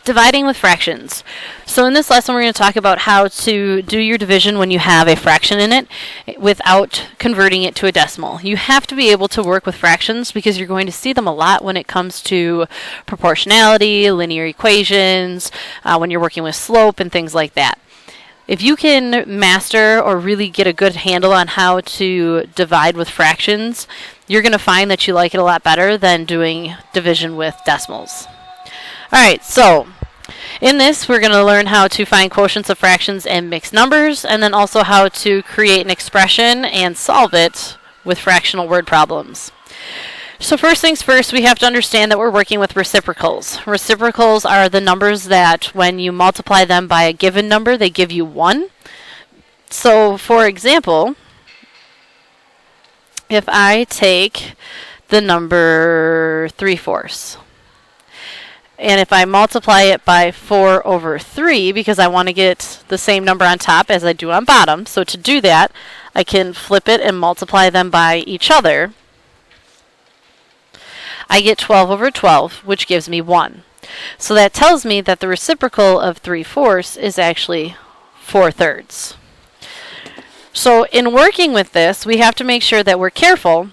Dividing with fractions. So in this lesson we're going to talk about how to do your division when you have a fraction in it without converting it to a decimal. You have to be able to work with fractions because you're going to see them a lot when it comes to proportionality, linear equations, when you're working with slope and things like that. If you can master or really get a good handle on how to divide with fractions, you're going to find that you like it a lot better than doing division with decimals. Alright, so in this we're going to learn how to find quotients of fractions and mixed numbers, and then also how to create an expression and solve it with fractional word problems. So first things first, we have to understand that we're working with reciprocals. Reciprocals are the numbers that when you multiply them by a given number, they give you 1. So for example, if I take the number 3/4, and if I multiply it by 4 over 3, because I want to get the same number on top as I do on bottom, so to do that, I can flip it and multiply them by each other. I get 12 over 12, which gives me 1. So that tells me that the reciprocal of 3/4 is actually 4/3. So in working with this, we have to make sure that we're careful,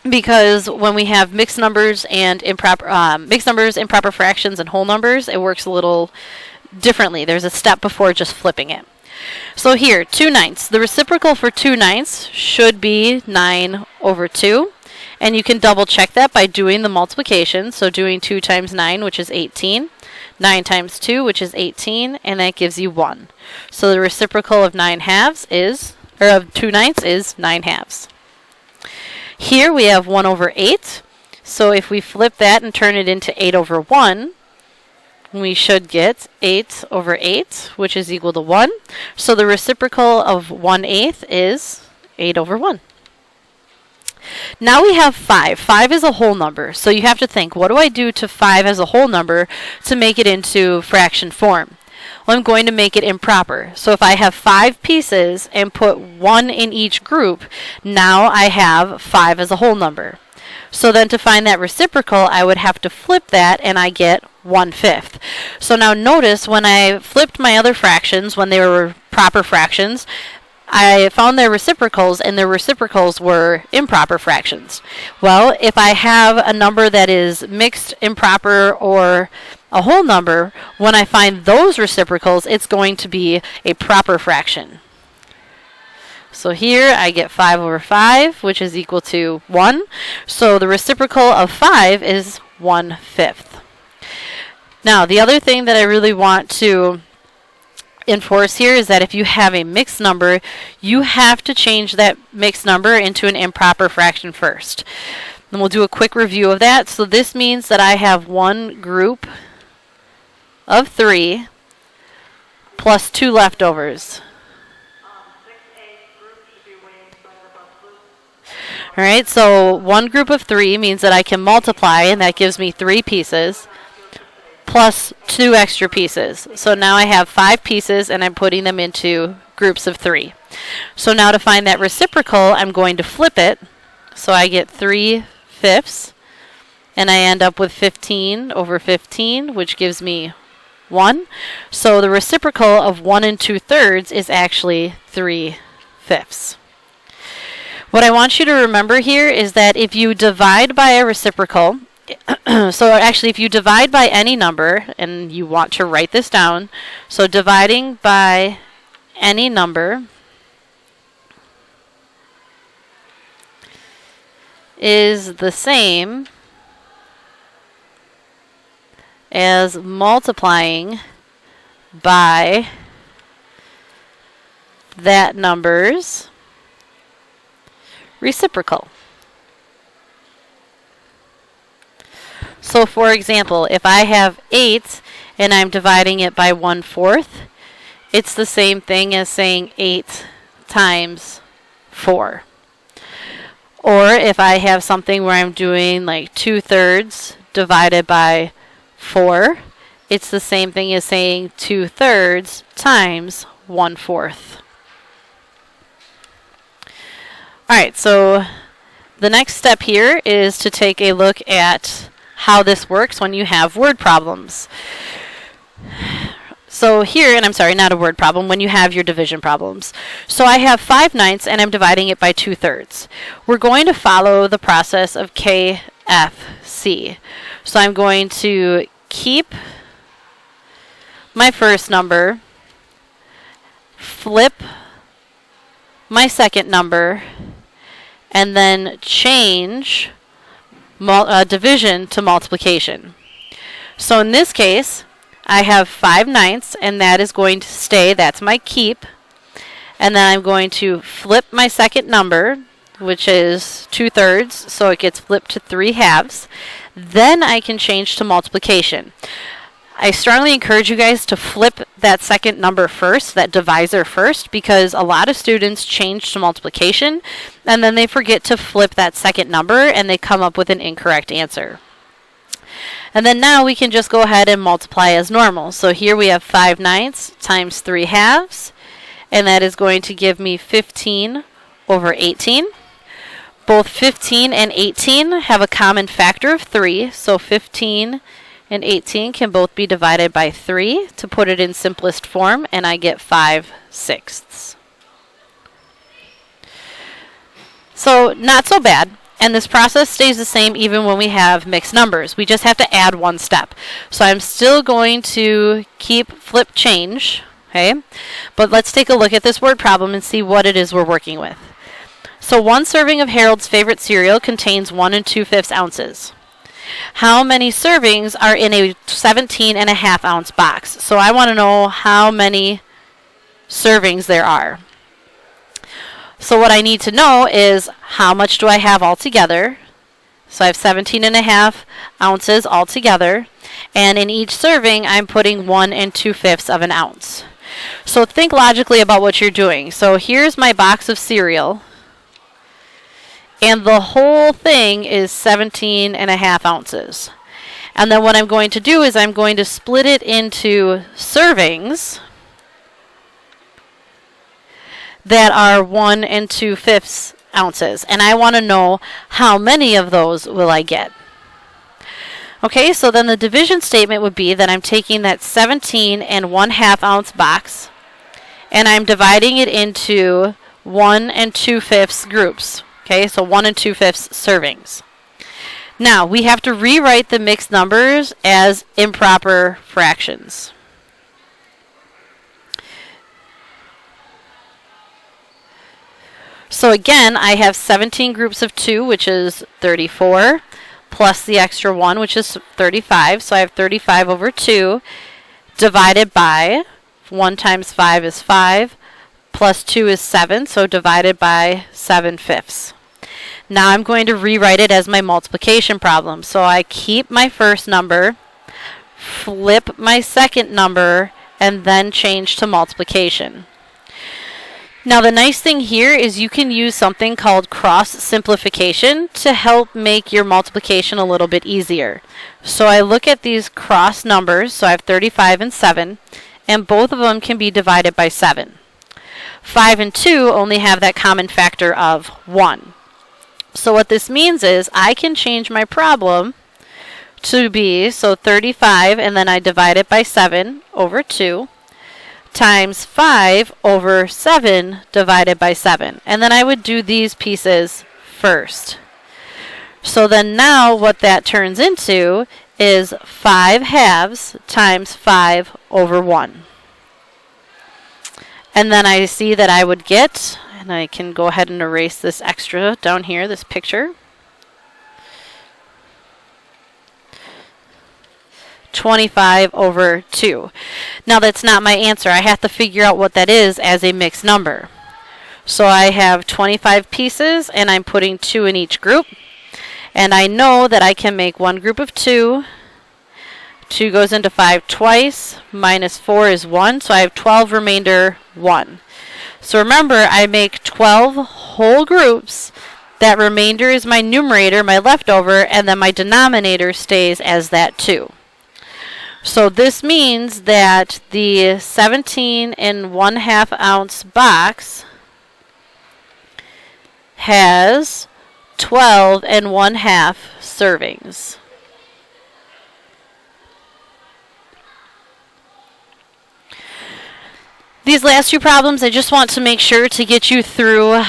because when we have mixed numbers and improper fractions and whole numbers, it works a little differently. There's a step before just flipping it. So here, 2/9. The reciprocal for 2/9 should be 9 over 2. And you can double check that by doing the multiplication. So doing 2 times 9, which is 18. 9 times 2, which is 18. And that gives you 1. So the reciprocal of 2/9 is 9/2. Here we have 1 over 8. So if we flip that and turn it into 8 over 1, we should get 8 over 8, which is equal to 1. So the reciprocal of 1/8 is 8 over 1. Now we have 5. 5 is a whole number. So you have to think, what do I do to 5 as a whole number to make it into fraction form? Well, I'm going to make it improper. So if I have 5 pieces and put 1 in each group, now I have 5 as a whole number. So then to find that reciprocal, I would have to flip that, and I get 1/5. So now notice when I flipped my other fractions, when they were proper fractions, I found their reciprocals, and their reciprocals were improper fractions. Well, if I have a number that is mixed, improper, or a whole number, when I find those reciprocals, it's going to be a proper fraction. So here I get 5 over 5, which is equal to 1. So the reciprocal of 5 is 1/5. Now, the other thing that I really want to enforce here is that if you have a mixed number, you have to change that mixed number into an improper fraction first. And we'll do a quick review of that. So this means that I have one group of 3 plus 2 leftovers. Alright, so one group of 3 means that I can multiply, and that gives me 3 pieces plus 2 extra pieces. So now I have 5 pieces, and I'm putting them into groups of 3. So now to find that reciprocal, I'm going to flip it. So I get 3/5, and I end up with 15 over 15, which gives me 1. So the reciprocal of 1 2/3 is actually 3/5. What I want you to remember here is that if you divide by a reciprocal, so actually if you divide by any number, and you want to write this down, so dividing by any number is the same as multiplying by that number's reciprocal. So for example, if I have 8 and I'm dividing it by 1/4, it's the same thing as saying 8 times 4. Or if I have something where I'm doing like 2/3 divided by 4, it's the same thing as saying 2/3 times 1/4. Alright, so the next step here is to take a look at how this works when you have word problems. So here, and I'm sorry, not a word problem, when you have your division problems. So I have 5/9 and I'm dividing it by 2/3. We're going to follow the process of KFC. So I'm going to keep my first number, flip my second number, and then change division to multiplication. So in this case, I have 5/9, and that is going to stay. That's my keep. And then I'm going to flip my second number, which is 2/3, so it gets flipped to 3/2. Then I can change to multiplication. I strongly encourage you guys to flip that second number first, that divisor first, because a lot of students change to multiplication, and then they forget to flip that second number, and they come up with an incorrect answer. And then now we can just go ahead and multiply as normal. So here we have 5/9 times 3/2, and that is going to give me 15 over 18. Both 15 and 18 have a common factor of 3, so 15 and 18 can both be divided by 3 to put it in simplest form, and I get 5/6. So not so bad. And this process stays the same even when we have mixed numbers. We just have to add one step. So I'm still going to keep flip change, okay? But let's take a look at this word problem and see what it is we're working with. So 1 serving of Harold's favorite cereal contains 1 2/5 ounces. How many servings are in a 17.5 ounce box? So I want to know how many servings there are. So what I need to know is how much do I have altogether. So I have 17.5 ounces altogether. And in each serving, I'm putting 1 2/5 of an ounce. So think logically about what you're doing. So here's my box of cereal. And the whole thing is 17.5 ounces. And then what I'm going to do is I'm going to split it into servings that are 1 2/5 ounces. And I want to know how many of those will I get. Okay, so then the division statement would be that I'm taking that 17.5 ounce box and I'm dividing it into 1 2/5 groups. Okay, so 1 2/5 servings. Now, we have to rewrite the mixed numbers as improper fractions. So again, I have 17 groups of 2, which is 34, plus the extra 1, which is 35. So I have 35 over 2 divided by 1 times 5 is 5, plus 2 is 7, so divided by 7/5. Now I'm going to rewrite it as my multiplication problem. So I keep my first number, flip my second number, and then change to multiplication. Now the nice thing here is you can use something called cross simplification to help make your multiplication a little bit easier. So I look at these cross numbers, so I have 35 and 7, and both of them can be divided by 7. 5 and 2 only have that common factor of 1. So what this means is I can change my problem to be, so 35, and then I divide it by 7 over 2, times 5 over 7 divided by 7. And then I would do these pieces first. So then now what that turns into is 5/2 times 5 over 1. And then I see that I would get, and I can go ahead and erase this extra down here, this picture. 25 over 2. Now that's not my answer. I have to figure out what that is as a mixed number. So I have 25 pieces and I'm putting 2 in each group. And I know that I can make one group of 2. 2 goes into 5 twice. Minus 4 is 1. So I have 12 remainder 1. So remember, I make 12 whole groups. That remainder is my numerator, my leftover, and then my denominator stays as that 2. So this means that the 17.5 ounce box has 12.5 servings. These last two problems, I just want to make sure to get you through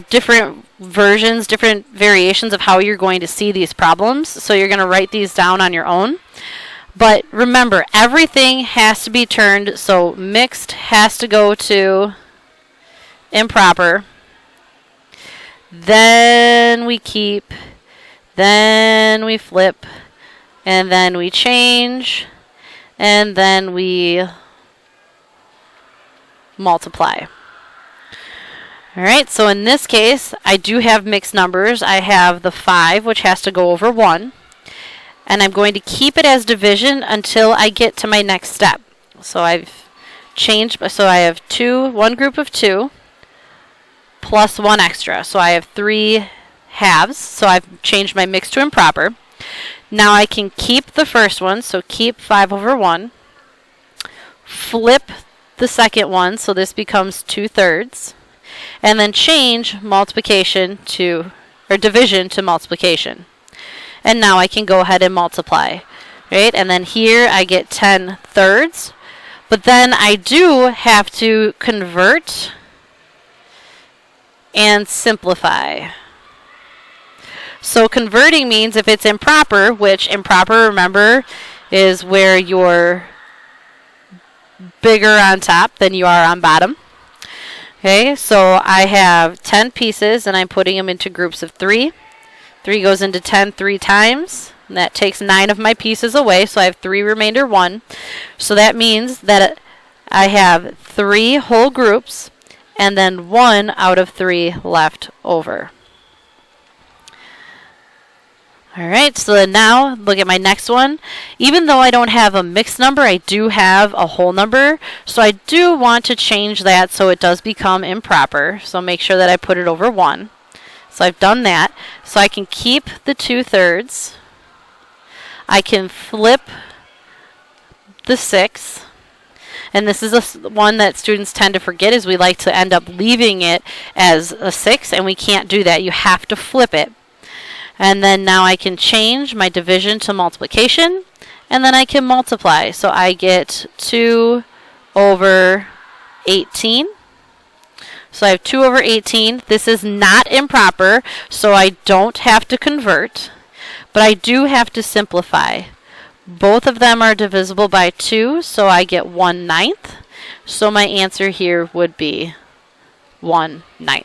different versions, different variations of how you're going to see these problems. So you're going to write these down on your own. But remember, everything has to be turned, so mixed has to go to improper. Then we keep, then we flip, and then we change, and then we multiply. Alright, so in this case, I do have mixed numbers. I have the 5, which has to go over 1. And I'm going to keep it as division until I get to my next step. So I've changed, so I have one group of 2 plus 1 extra. So I have 3 halves, so I've changed my mixed to improper. Now I can keep the first one, so keep 5 over 1. Flip the second one, so this becomes 2/3. And then change multiplication to, or division to multiplication. And now I can go ahead and multiply, right? And then here I get 10/3. But then I do have to convert and simplify. So converting means if it's improper, which improper, remember, is where you're bigger on top than you are on bottom. Okay, so I have 10 pieces and I'm putting them into groups of 3. 3 goes into 10 3 times. And that takes 9 of my pieces away, so I have 3 remainder 1. So that means that I have 3 whole groups and then 1 out of 3 left over. Alright, so then now look at my next one. Even though I don't have a mixed number, I do have a whole number. So I do want to change that so it does become improper. So make sure that I put it over 1. So I've done that. So I can keep the 2/3. I can flip the 6. And this is one that students tend to forget, is we like to end up leaving it as a 6, and we can't do that. You have to flip it. And then now I can change my division to multiplication, and then I can multiply. So I get 2 over 18. So I have 2 over 18. This is not improper, so I don't have to convert, but I do have to simplify. Both of them are divisible by 2, so I get 1/9. So my answer here would be 1/9.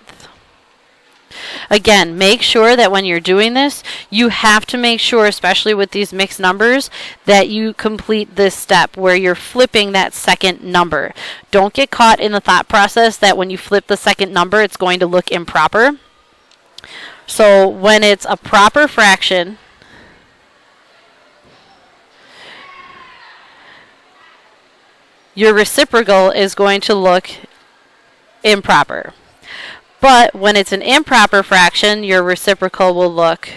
Again, make sure that when you're doing this, you have to make sure, especially with these mixed numbers, that you complete this step where you're flipping that second number. Don't get caught in the thought process that when you flip the second number, it's going to look improper. So when it's a proper fraction, your reciprocal is going to look improper. But when it's an improper fraction, your reciprocal will look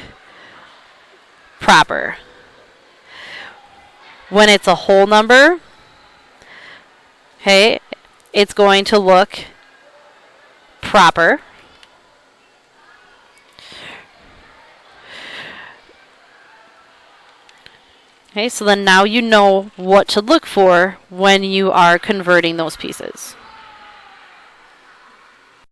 proper. When it's a whole number, okay, it's going to look proper. Okay, so then now you know what to look for when you are converting those pieces.